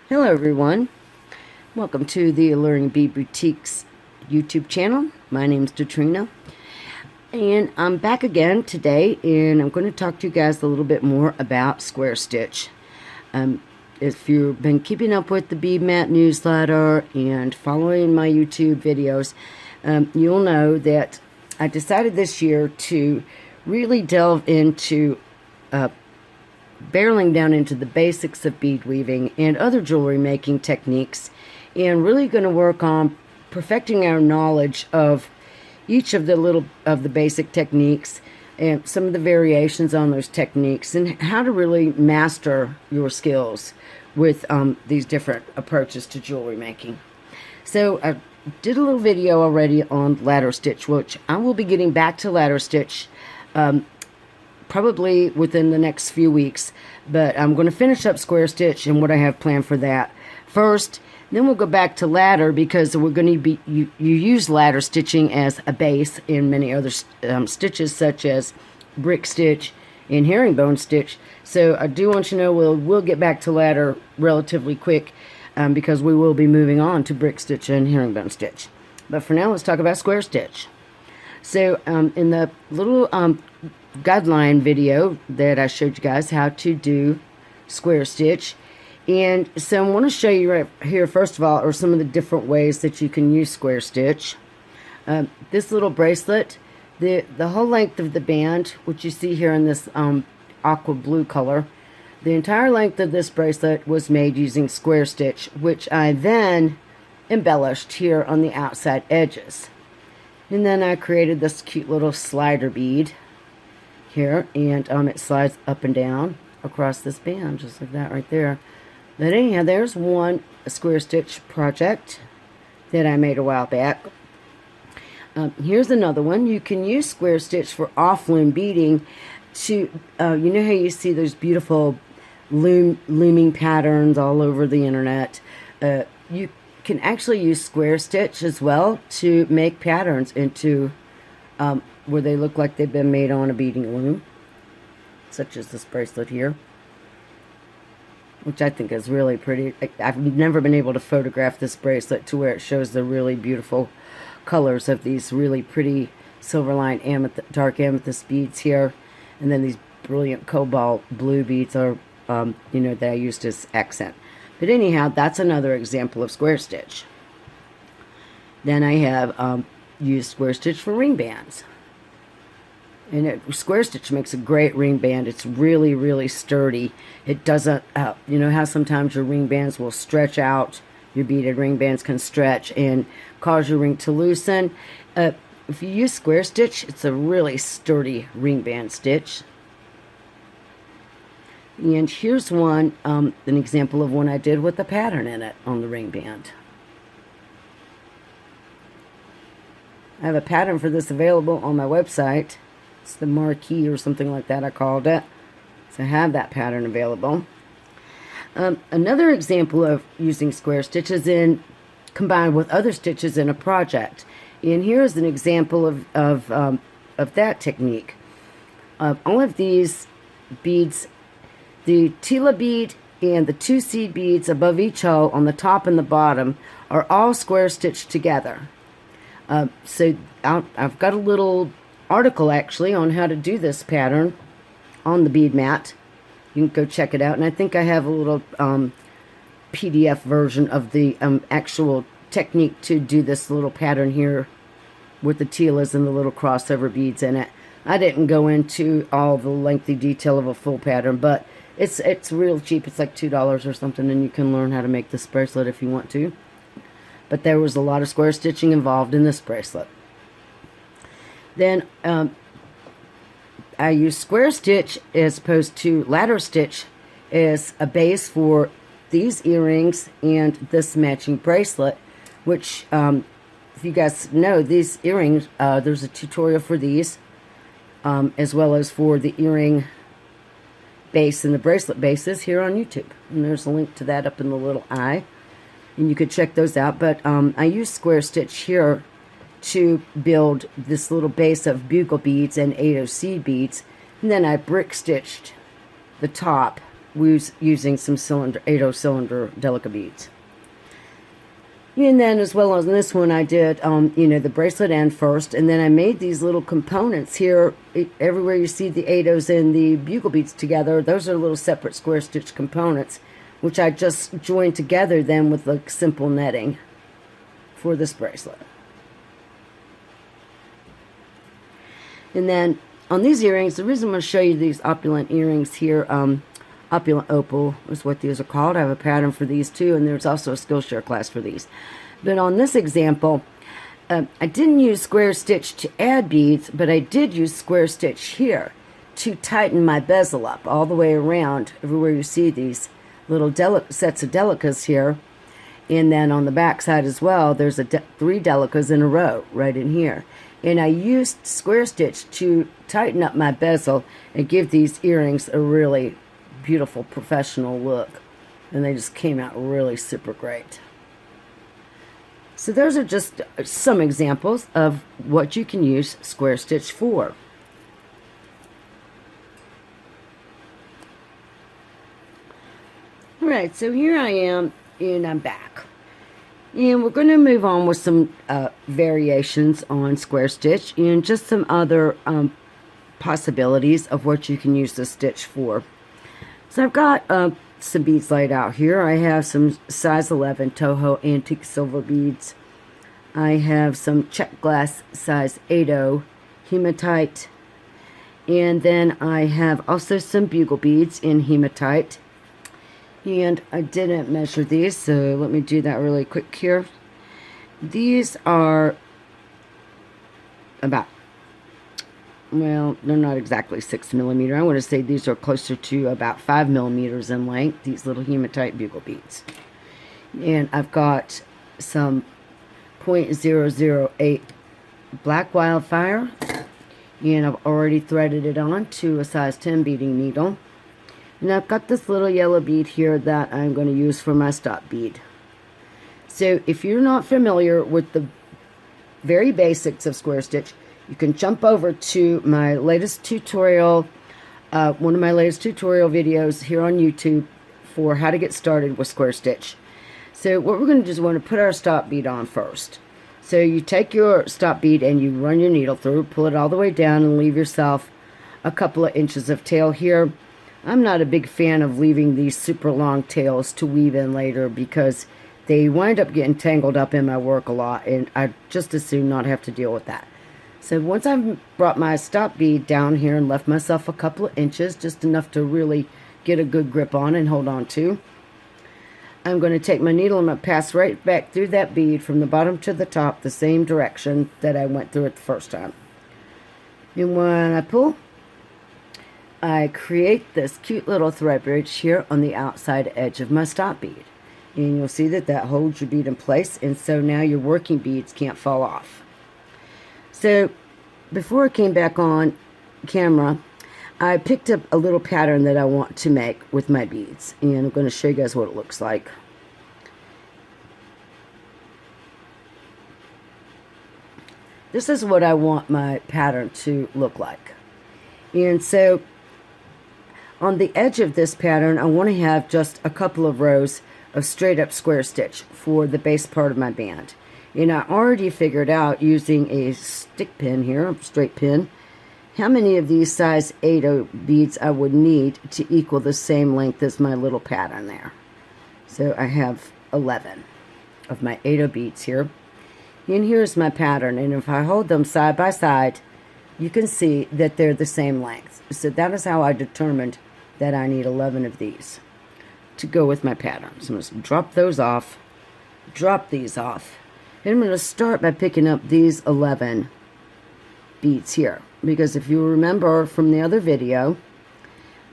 Hello everyone, welcome to the Alluring Bead Boutiques YouTube channel. My name is Katrina and I'm back again today, and I'm going to talk to you guys a little bit more about square stitch. If you've been keeping up with the Bead Mat newsletter and following my YouTube videos, you'll know that I decided this year to really delve into barreling down into the basics of bead weaving and other jewelry making techniques, and really going to work on perfecting our knowledge of each of the basic techniques and some of the variations on those techniques, and how to really master your skills with these different approaches to jewelry making. So I did a little video already on ladder stitch, which I will be getting back to ladder stitch probably within the next few weeks, but I'm going to finish up square stitch and what I have planned for that first. Then we'll go back to ladder, because we're going to be you use ladder stitching as a base in many other stitches, such as brick stitch and herringbone stitch. So I do want you to know we'll get back to ladder relatively quick, because we will be moving on to brick stitch and herringbone stitch. But for now, let's talk about square stitch. So in the little guideline video that I showed you guys how to do square stitch, and so I want to show you right here, first of all, are some of the different ways that you can use square stitch. This little bracelet, the whole length of the band, which you see here in this aqua blue color, the entire length of this bracelet was made using square stitch, which I then embellished here on the outside edges. And then I created this cute little slider bead here, and it slides up and down across this band, just like that right there. But anyhow, there's one square stitch project that I made a while back. Here's another one. You can use square stitch for off loom beading to, you know how you see those beautiful looming patterns all over the internet? You can actually use square stitch as well to make patterns into where they look like they've been made on a beading loom, such as this bracelet here, which I think is really pretty. I've never been able to photograph this bracelet to where it shows the really beautiful colors of these really pretty silverline dark amethyst beads here, and then these brilliant cobalt blue beads are that I used as accent. But anyhow, that's another example of square stitch. Then I have used square stitch for ring bands. And square stitch makes a great ring band. It's really, really sturdy. It doesn't, you know how sometimes your ring bands will stretch out, your beaded ring bands can stretch and cause your ring to loosen. If you use square stitch, it's a really sturdy ring band stitch. And here's one, an example of one I did with a pattern in it on the ring band. I have a pattern for this available on my website. It's the marquee or something like that, I called it. So I have that pattern available. Another example of using square stitches combined with other stitches in a project. And here's an example of that technique. All of these beads, the Tila bead and the 2 seed beads above each hole on the top and the bottom, are all square stitched together. So I've got a little article actually on how to do this pattern on the bead mat. You can go check it out, and I think I have a little PDF version of the actual technique to do this little pattern here with the Tilas and the little crossover beads in it. I didn't go into all the lengthy detail of a full pattern, but it's real cheap. It's like $2 or something, and you can learn how to make this bracelet if you want to. But there was a lot of square stitching involved in this bracelet. Then I use square stitch as opposed to ladder stitch as a base for these earrings and this matching bracelet, which if you guys know, these earrings, there's a tutorial for these, as well as for the earring base and the bracelet bases here on YouTube. And there's a link to that up in the little eye, and you could check those out. But I use square stitch here to build this little base of bugle beads and 8 seed beads, and then I brick stitched the top using some 8/0 cylinder Delica beads. And then as well as this one, I did, the bracelet end first, and then I made these little components here. Everywhere you see the 8/0s and the bugle beads together, those are little separate square stitch components, which I just joined together then with like simple netting for this bracelet. And then on these earrings, the reason I'm going to show you these opulent earrings here, Opulent Opal is what these are called. I have a pattern for these too, and there's also a Skillshare class for these. But on this example, I didn't use square stitch to add beads, but I did use square stitch here to tighten my bezel up all the way around. Everywhere you see these little sets of Delicas here, and then on the back side as well, there's 3 Delicas in a row right in here. And I used square stitch to tighten up my bezel and give these earrings a really beautiful professional look, and they just came out really super great. So those are just some examples of what you can use square stitch for. Alright, so here I am, and I'm back. And we're going to move on with some variations on square stitch and just some other possibilities of what you can use the stitch for. So I've got some beads laid out here. I have some size 11 Toho antique silver beads. I have some check glass size 8/0 hematite. And then I have also some bugle beads in hematite. And I didn't measure these, so let me do that really quick here. These are about, well, they're not exactly 6 millimeter. I want to say these are closer to about 5 millimeters in length, these little hematite bugle beads. And I've got some .008 black wildfire, and I've already threaded it on to a size 10 beading needle. And I've got this little yellow bead here that I'm going to use for my stop bead. So if you're not familiar with the very basics of square stitch, you can jump over to my latest tutorial, one of my latest tutorial videos here on YouTube for how to get started with square stitch. So what we're going to do is we're going to put our stop bead on first. So you take your stop bead and you run your needle through, pull it all the way down, and leave yourself a couple of inches of tail here. I'm not a big fan of leaving these super long tails to weave in later because they wind up getting tangled up in my work a lot, and I just as soon not have to deal with that. So once I've brought my stop bead down here and left myself a couple of inches, just enough to really get a good grip on and hold on to, I'm going to take my needle and I'm going to pass right back through that bead from the bottom to the top, the same direction that I went through it the first time. And when I pull, I create this cute little thread bridge here on the outside edge of my stop bead. And you'll see that that holds your bead in place, and so now your working beads can't fall off. So before I came back on camera, I picked up a little pattern that I want to make with my beads, and I'm going to show you guys what it looks like. This is what I want my pattern to look like. And so on the edge of this pattern, I want to have just a couple of rows of straight up square stitch for the base part of my band. And I already figured out using a stick pin here, a straight pin, how many of these size 8/0 beads I would need to equal the same length as my little pattern there. So I have 11 of my 8/0 beads here. And here's my pattern, and if I hold them side by side, you can see that they're the same length. So that is how I determined that I need 11 of these to go with my pattern. So I'm going to drop those off, drop these off, and I'm going to start by picking up these 11 beads here. Because if you remember from the other video,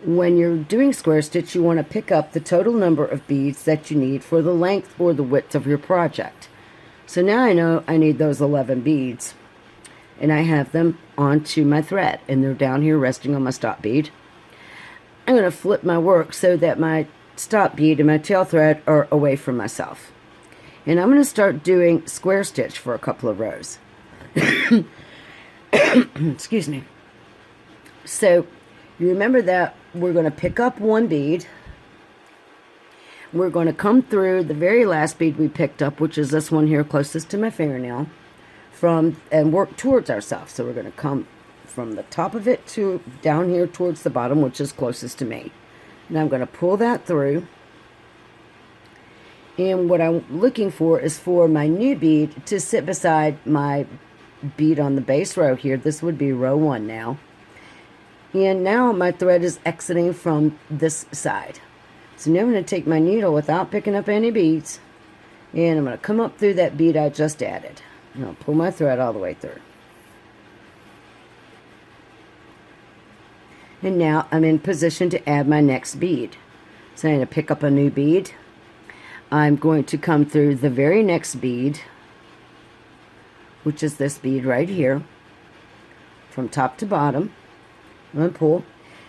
when you're doing square stitch, you want to pick up the total number of beads that you need for the length or the width of your project. So now I know I need those 11 beads, and I have them onto my thread, and they're down here resting on my stop bead. I'm going to flip my work so that my stop bead and my tail thread are away from myself. And I'm going to start doing square stitch for a couple of rows. Excuse me. So you remember that we're going to pick up one bead, We're going to come through the very last bead we picked up, which is this one here closest to my fingernail, and work towards ourselves. So we're going to come from the top of it to down here towards the bottom, which is closest to me. And I'm going to pull that through. And what I'm looking for is for my new bead to sit beside my bead on the base row here. This would be row 1 now. And now my thread is exiting from this side. So now I'm going to take my needle without picking up any beads, and I'm going to come up through that bead I just added. And I'll pull my thread all the way through. And now I'm in position to add my next bead. So I'm going to pick up a new bead. I'm going to come through the very next bead, which is this bead right here, from top to bottom. I'm going to pull.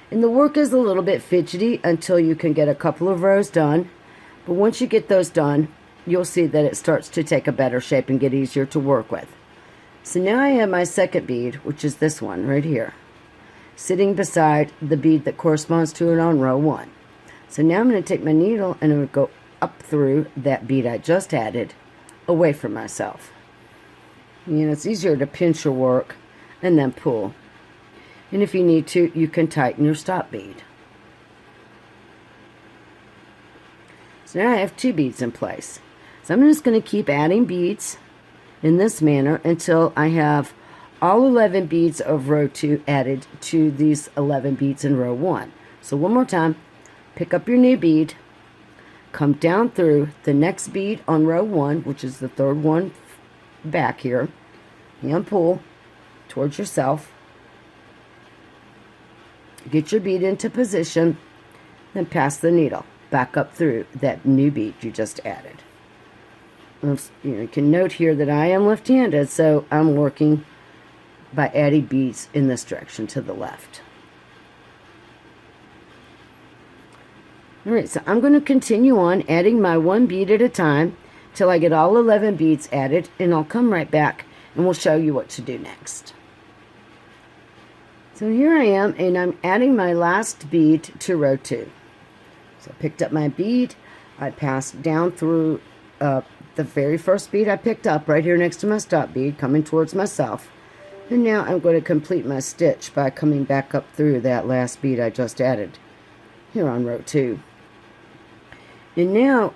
And the work is a little bit fidgety until you can get a couple of rows done. But once you get those done, you'll see that it starts to take a better shape and get easier to work with. So now I have my second bead, which is this one right here, sitting beside the bead that corresponds to it on row 1. So now I'm going to take my needle and I'm going to go up through that bead I just added, away from myself. You know, it's easier to pinch your work and then pull. And if you need to, you can tighten your stop bead. So now I have 2 beads in place. So I'm just going to keep adding beads in this manner until I have all 11 beads of row 2 added to these 11 beads in row 1. So one more time, pick up your new bead, come down through the next bead on row 1, which is the third one back here, and pull towards yourself. Get your bead into position, then pass the needle back up through that new bead you just added. You can note here that I am left-handed, so I'm working by adding beads in this direction to the left. Alright, so I'm going to continue on adding my 1 bead at a time till I get all 11 beads added, and I'll come right back and we'll show you what to do next. So here I am, and I'm adding my last bead to row 2. So I picked up my bead, I passed down through the very first bead I picked up right here next to my stop bead, coming towards myself. And now I'm going to complete my stitch by coming back up through that last bead I just added here on row 2. And now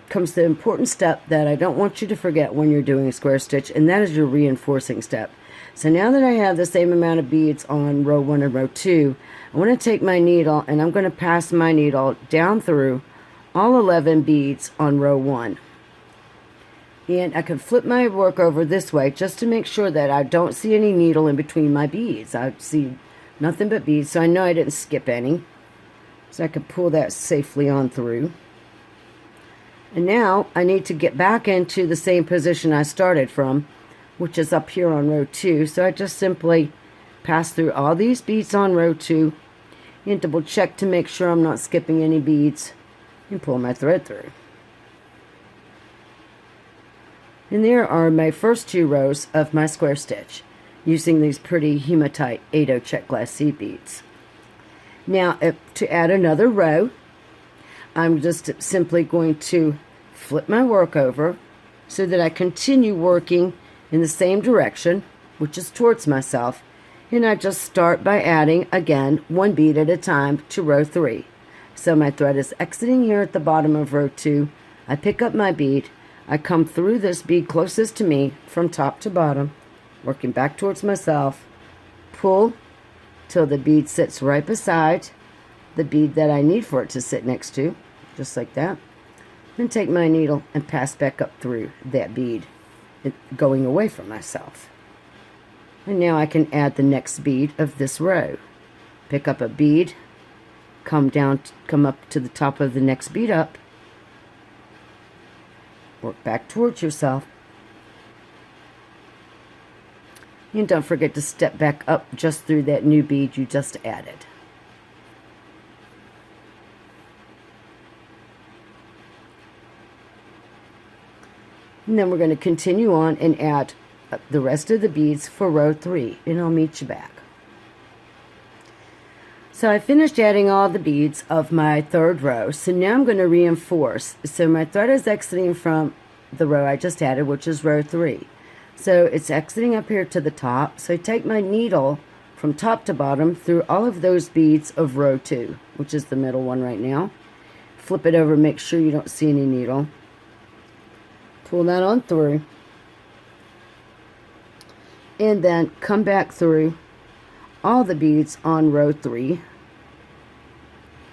comes the important step that I don't want you to forget when you're doing a square stitch, and that is your reinforcing step. So now that I have the same amount of beads on row 1 and row 2, I want to take my needle and I'm going to pass my needle down through all 11 beads on row 1. And I can flip my work over this way just to make sure that I don't see any needle in between my beads. I see nothing but beads, so I know I didn't skip any. So I can pull that safely on through. And now I need to get back into the same position I started from, which is up here on row 2. So I just simply pass through all these beads on row 2 and double check to make sure I'm not skipping any beads and pull my thread through. And there are my first 2 rows of my square stitch using these pretty hematite 8/0 check glass seed beads. Now to add another row, I'm just simply going to flip my work over so that I continue working in the same direction, which is towards myself, and I just start by adding again 1 bead at a time to row 3. So my thread is exiting here at the bottom of row 2. I pick up my bead, I come through this bead closest to me from top to bottom, working back towards myself, pull till the bead sits right beside the bead that I need for it to sit next to, just like that. Then take my needle and pass back up through that bead, going away from myself. And now I can add the next bead of this row. Pick up a bead, come up to the top of the next bead up, work back towards yourself, and don't forget to step back up just through that new bead you just added. And then we're going to continue on and add the rest of the beads for row 3, and I'll meet you back. So I finished adding all the beads of my third row. So now I'm going to reinforce. So my thread is exiting from the row I just added, which is row 3. So it's exiting up here to the top. So I take my needle from top to bottom through all of those beads of row 2, which is the middle one right now. Flip it over, make sure you don't see any needle. Pull that on through. And then come back through all the beads on row 3,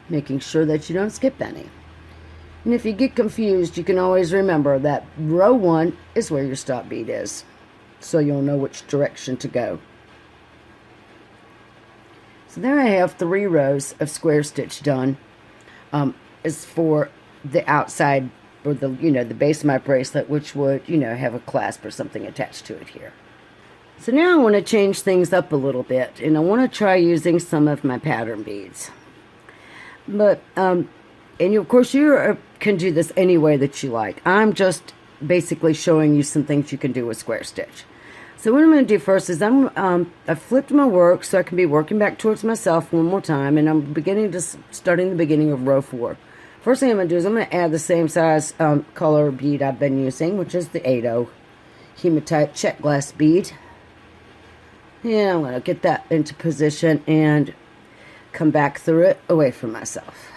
making sure that you don't skip any. And if you get confused, you can always remember that row 1 is where your stop bead is, so you'll know which direction to go. So there I have 3 rows of square stitch done. Is for the outside, or the the base of my bracelet, which would have a clasp or something attached to it here. So now I want to change things up a little bit, and I want to try using some of my pattern beads. But, and of course you can do this any way that you like. I'm just basically showing you some things you can do with square stitch. So what I'm going to do first is I've flipped my work so I can be working back towards myself one more time, and I'm starting the beginning of row 4. First thing I'm going to do is I'm going to add the same size color bead I've been using, which is the 80 hematite check glass bead. And I'm going to get that into position and come back through it away from myself.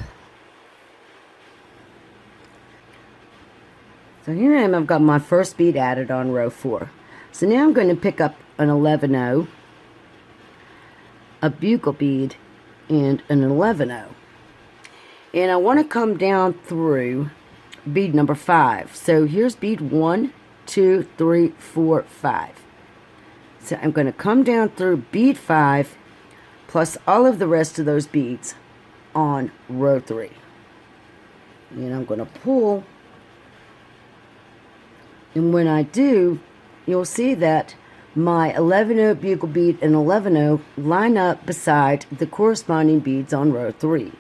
So here I am, I've got my first bead added on row 4. So now I'm going to pick up an 11-0, a bugle bead, and an 11-0. And I want to come down through bead number 5. So here's bead 1, 2, 3, 4, 5. So I'm going to come down through bead 5 plus all of the rest of those beads on row 3. And I'm going to pull. And when I do, you'll see that my 11-0 bugle bead and 11-0 line up beside the corresponding beads on row 3.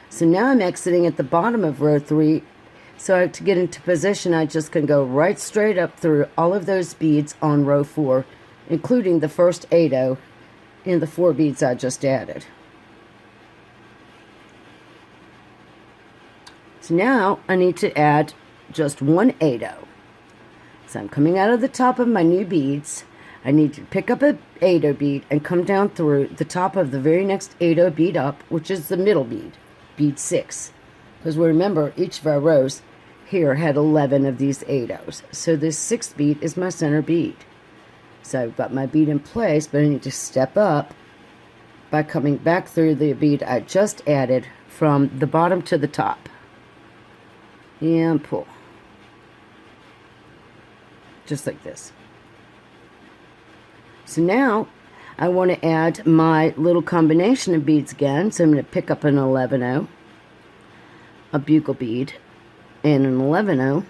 So now I'm exiting at the bottom of row 3. So to get into position, I just can go right straight up through all of those beads on row 4, including the first 80 and the 4 beads I just added. So now I need to add just one 80. So I'm coming out of the top of my new beads. I need to pick up a 80 bead and come down through the top of the very next 80 bead up, which is the middle bead, bead 6. Because remember, each of our rows here had 11 of these 80s. So this 6th bead is my center bead. So I've got my bead in place, but I need to step up by coming back through the bead I just added from the bottom to the top. And pull. Just like this. So now I want to add my little combination of beads again. So I'm going to pick up an 11-0, a bugle bead, and an 11-0.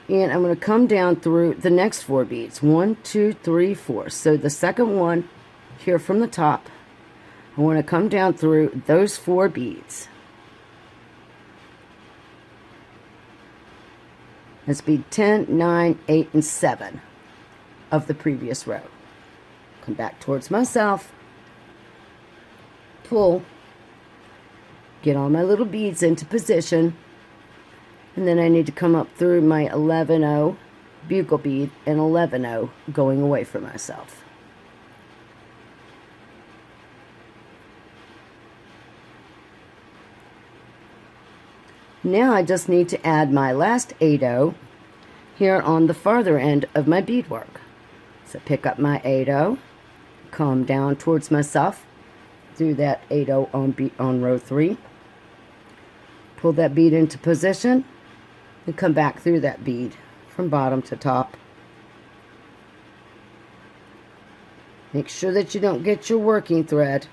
And I'm going to come down through the next 4 beads. 1, 2, 3, 4. So the second one here from the top, I want to come down through those 4 beads. That's bead 10, 9, 8, and 7 of the previous row. Come back towards myself. Pull. Get all my little beads into position. And then I need to come up through my 11-0 bugle bead and 11-0 going away from myself. Now I just need to add my last 80 here on the farther end of my beadwork. So pick up my 80, come down towards myself through that 80 on row 3. Pull that bead into position and come back through that bead from bottom to top. Make sure that you don't get your working thread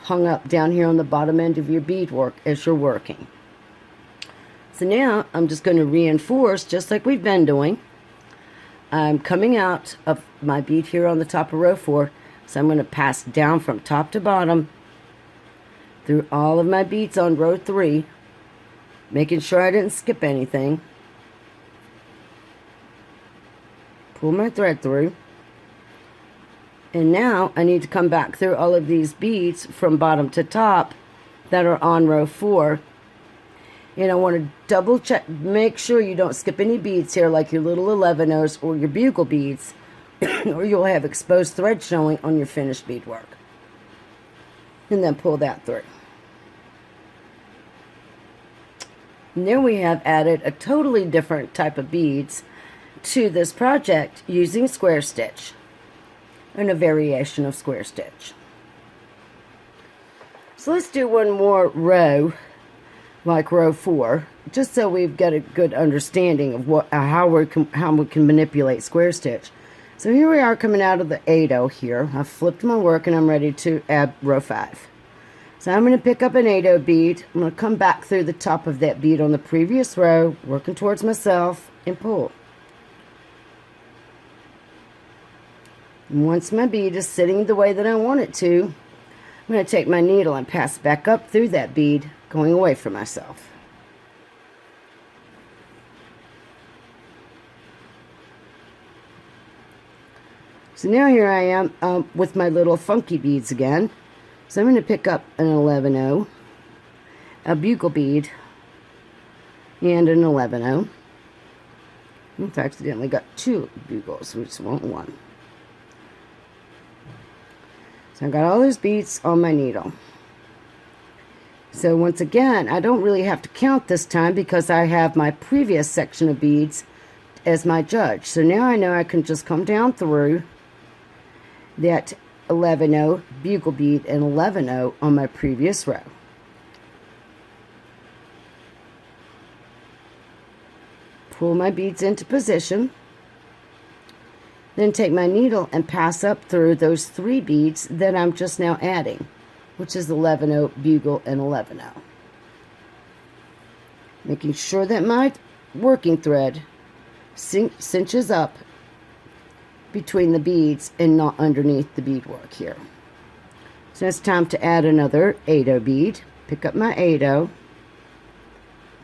hung up down here on the bottom end of your beadwork as you're working. So now I'm just going to reinforce just like we've been doing. I'm coming out of my bead here on the top of row 4, so I'm going to pass down from top to bottom through all of my beads on row 3, making sure I didn't skip anything. Pull my thread through. And now I need to come back through all of these beads from bottom to top that are on row 4. And I want to double check, make sure you don't skip any beads here, like your little 11-ohs or your bugle beads, or you'll have exposed thread showing on your finished beadwork. And then pull that through. And there we have added a totally different type of beads to this project using square stitch and a variation of square stitch. So let's do one more row, like row 4, just so we've got a good understanding of how we can manipulate square stitch. So here we are coming out of the 8-oh here. I've flipped my work and I'm ready to add row 5. So I'm going to pick up an 8-oh bead. I'm going to come back through the top of that bead on the previous row, working towards myself, and pull. And once my bead is sitting the way that I want it to, I'm going to take my needle and pass back up through that bead, going away from myself. So now here I am with my little funky beads again. So I'm going to pick up an 11-oh, a bugle bead, and an 11-oh. I've accidentally got 2 bugles, which want 1. So I've got all those beads on my needle. So once again, I don't really have to count this time because I have my previous section of beads as my judge. So now I know I can just come down through that 11-oh bugle bead and 11-oh on my previous row. Pull my beads into position. Then take my needle and pass up through those 3 beads that I'm just now adding, which is 11-oh, bugle, and 11-oh. Making sure that my working thread cinches up between the beads and not underneath the beadwork here. So it's time to add another 8-oh bead. Pick up my 8-oh,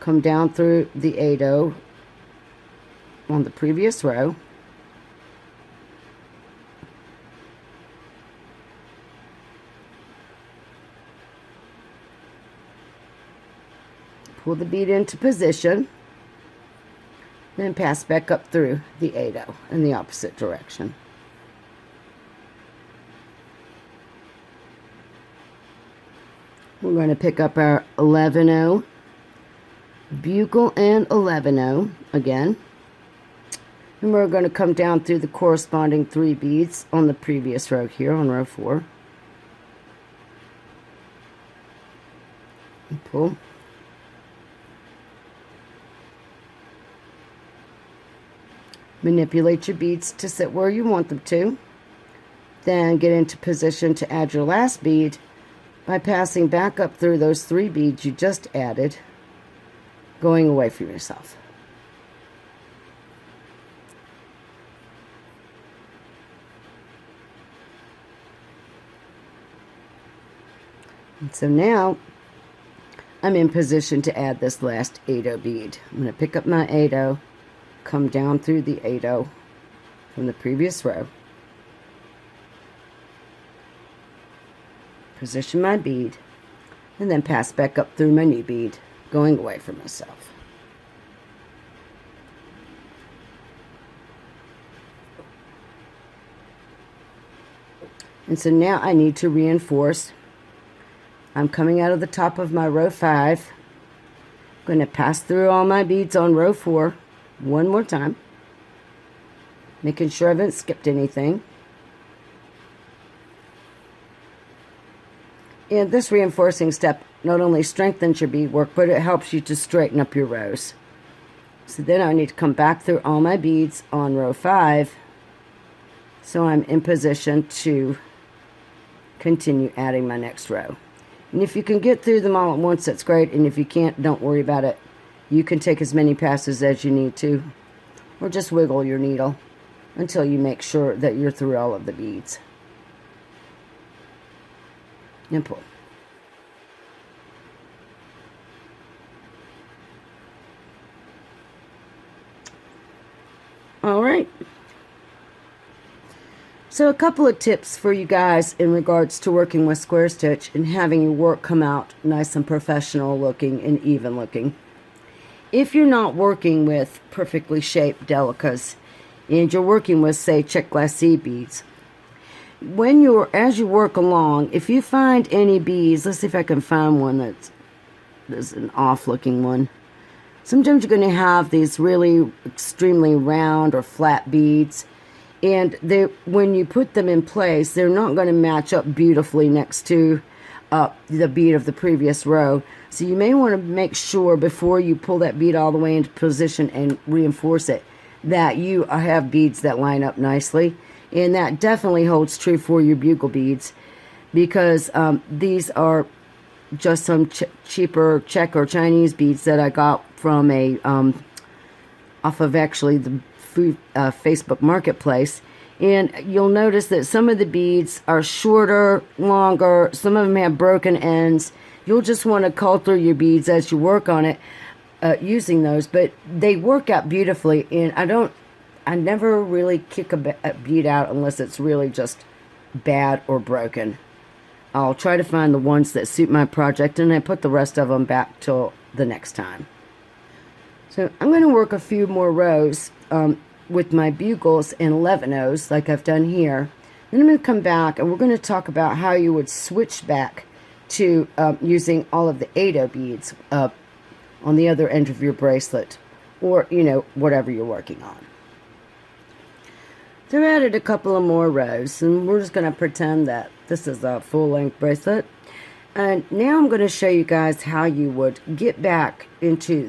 come down through the 8-oh on the previous row, pull the bead into position, then pass back up through the 8-oh in the opposite direction. We're going to pick up our 11-oh, bugle, and 11-oh again. And we're going to come down through the corresponding 3 beads on the previous row here on row 4. And pull. Manipulate your beads to sit where you want them to. Then get into position to add your last bead by passing back up through those 3 beads you just added, going away from yourself. And so now I'm in position to add this last 8-oh bead. I'm going to pick up my 8-oh, come down through the 8-oh from the previous row, position my bead, and then pass back up through my new bead, going away from myself. And so now I need to reinforce. I'm coming out of the top of my row 5. I'm going to pass through all my beads on row 4 one more time, making sure I haven't skipped anything. And this reinforcing step not only strengthens your beadwork, but it helps you to straighten up your rows. So then I need to come back through all my beads on row 5, so I'm in position to continue adding my next row. And if you can get through them all at once, that's great. And if you can't, don't worry about it. You can take as many passes as you need to, or just wiggle your needle until you make sure that you're through all of the beads. And pull. All right. So a couple of tips for you guys in regards to working with square stitch and having your work come out nice and professional looking and even looking. If you're not working with perfectly shaped delicas and you're working with, say, check glacé beads, as you work along, if you find any beads, let's see if I can find one that's an off looking one. Sometimes you're going to have these really extremely round or flat beads, and when you put them in place, they're not going to match up beautifully next to the bead of the previous row. So you may want to make sure before you pull that bead all the way into position and reinforce it that you have beads that line up nicely. And that definitely holds true for your bugle beads, because these are just some cheaper Czech or Chinese beads that I got from off of actually the Facebook Marketplace. And you'll notice that some of the beads are shorter, longer, some of them have broken ends. You'll just want to cull through your beads as you work on it using those, but they work out beautifully. And I never really kick a bead out unless it's really just bad or broken. I'll try to find the ones that suit my project, and I put the rest of them back till the next time. So I'm going to work a few more rows with my bugles and 11-ohs like I've done here. Then I'm going to come back and we're going to talk about how you would switch back to using all of the 8-oh beads on the other end of your bracelet, or, you know, whatever you're working on. So I added a couple of more rows, and we're just going to pretend that this is a full-length bracelet. And now I'm going to show you guys how you would get back into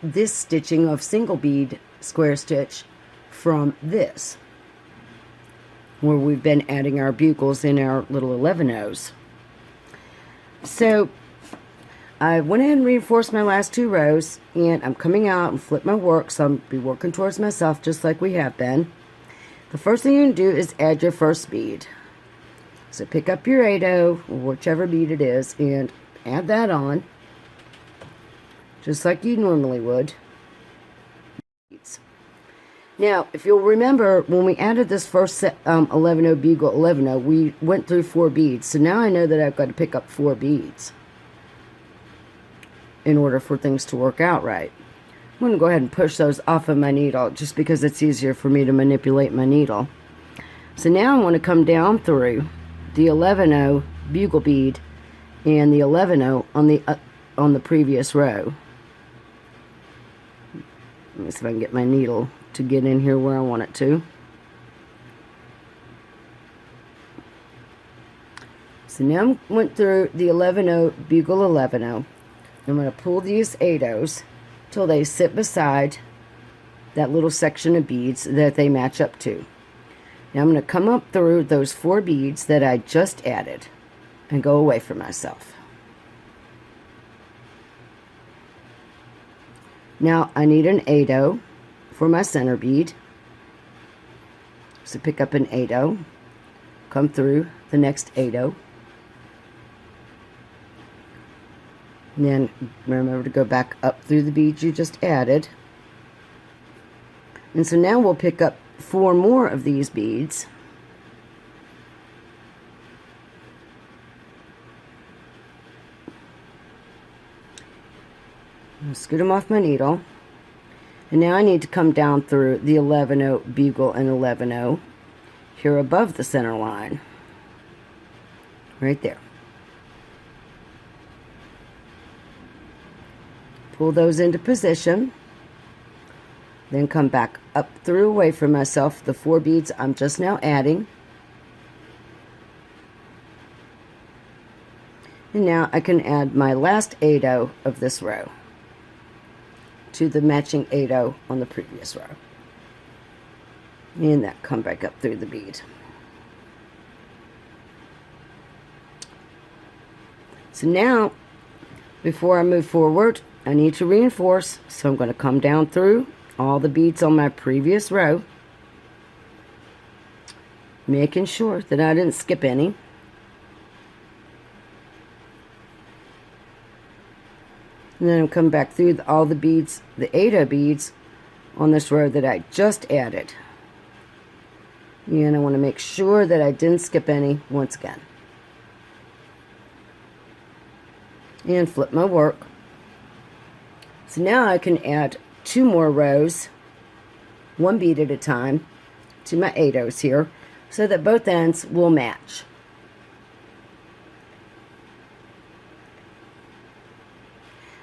this stitching of single bead square stitch from this, where we've been adding our bugles in our little 11-ohs. So I went ahead and reinforced my last 2 rows, and I'm coming out and flip my work, so I'll be working towards myself just like we have been. The first thing you can do is add your first bead. So pick up your 8-oh, or whichever bead it is, and add that on, just like you normally would. Now, if you'll remember, when we added this first 11-oh bugle 11-oh, we went through 4 beads. So now I know that I've got to pick up 4 beads in order for things to work out right. I'm going to go ahead and push those off of my needle just because it's easier for me to manipulate my needle. So now I want to come down through the 11-oh bugle bead and the 11-oh on the previous row. Let me see if I can get my needle to get in here where I want it to. So now I went through the 11-oh bugle 11-oh. I'm going to pull these 8-ohs till they sit beside that little section of beads that they match up to. Now I'm going to come up through those 4 beads that I just added and go away from myself. Now I need an 8-oh for my center bead. So pick up an 8-oh, come through the next 8-oh, and then remember to go back up through the beads you just added. And so now we'll pick up 4 more of these beads. I'll scoot them off my needle. And now I need to come down through the 11-oh bugle and 11-oh here above the center line. Right there. Pull those into position. Then come back up through away from myself the 4 beads I'm just now adding. And now I can add my last 8-oh of this row to the matching 8-oh on the previous row. And that come back up through the bead. So now, before I move forward, I need to reinforce, so I'm going to come down through all the beads on my previous row, making sure that I didn't skip any. And then I'll come back through all the beads, the 8-oh beads on this row that I just added. And I want to make sure that I didn't skip any once again. And flip my work. So now I can add 2 more rows, 1 bead at a time, to my 8 O's here, so that both ends will match.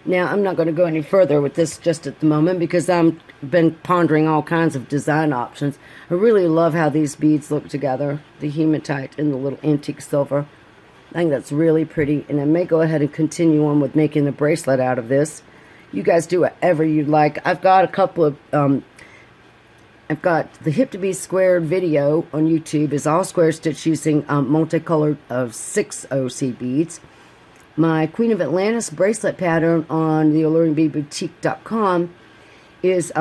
Now, I'm not going to go any further with this just at the moment because I've been pondering all kinds of design options. I really love how these beads look together, the hematite and the little antique silver. I think that's really pretty, and I may go ahead and continue on with making a bracelet out of this. You guys do whatever you'd like. I've got a couple of, I've got the Hip to Be Squared video on YouTube is all square stitch using multicolored of 6 OC beads. My Queen of Atlantis bracelet pattern on the alluringboutique.com is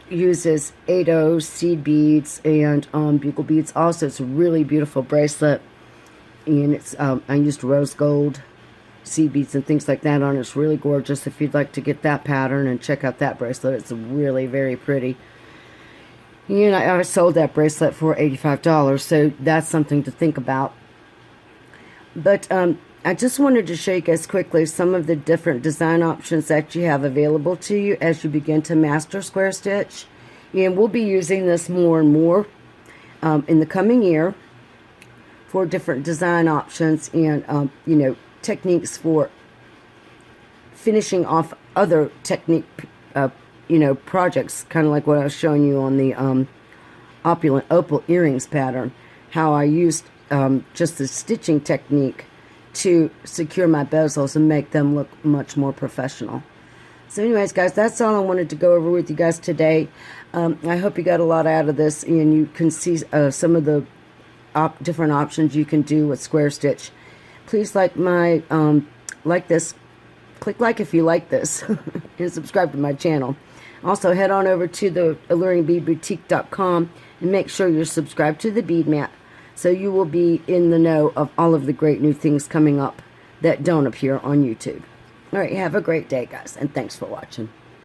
uses 8 O's, seed beads, and bugle beads. Also, it's a really beautiful bracelet, and it's I used rose gold seed beads and things like that on it. It's really gorgeous. If you'd like to get that pattern and check out that bracelet, it's really very pretty. And I sold that bracelet for $85, so that's something to think about. But I just wanted to show you guys quickly some of the different design options that you have available to you as you begin to master square stitch. And we'll be using this more and more in the coming year for different design options and you know, techniques for finishing off other technique you know, projects, kind of like what I was showing you on the opulent opal earrings pattern, how I used just the stitching technique to secure my bezels and make them look much more professional. So anyways, guys, that's all I wanted to go over with you guys today. I hope you got a lot out of this, and you can see some of the different options you can do with square stitch. Please like my like this, click like if you like this, and subscribe to my channel. Also, head on over to the alluringboutique.com and make sure you're subscribed to the bead mat, so you will be in the know of all of the great new things coming up that don't appear on YouTube. All right, have a great day, guys, and thanks for watching.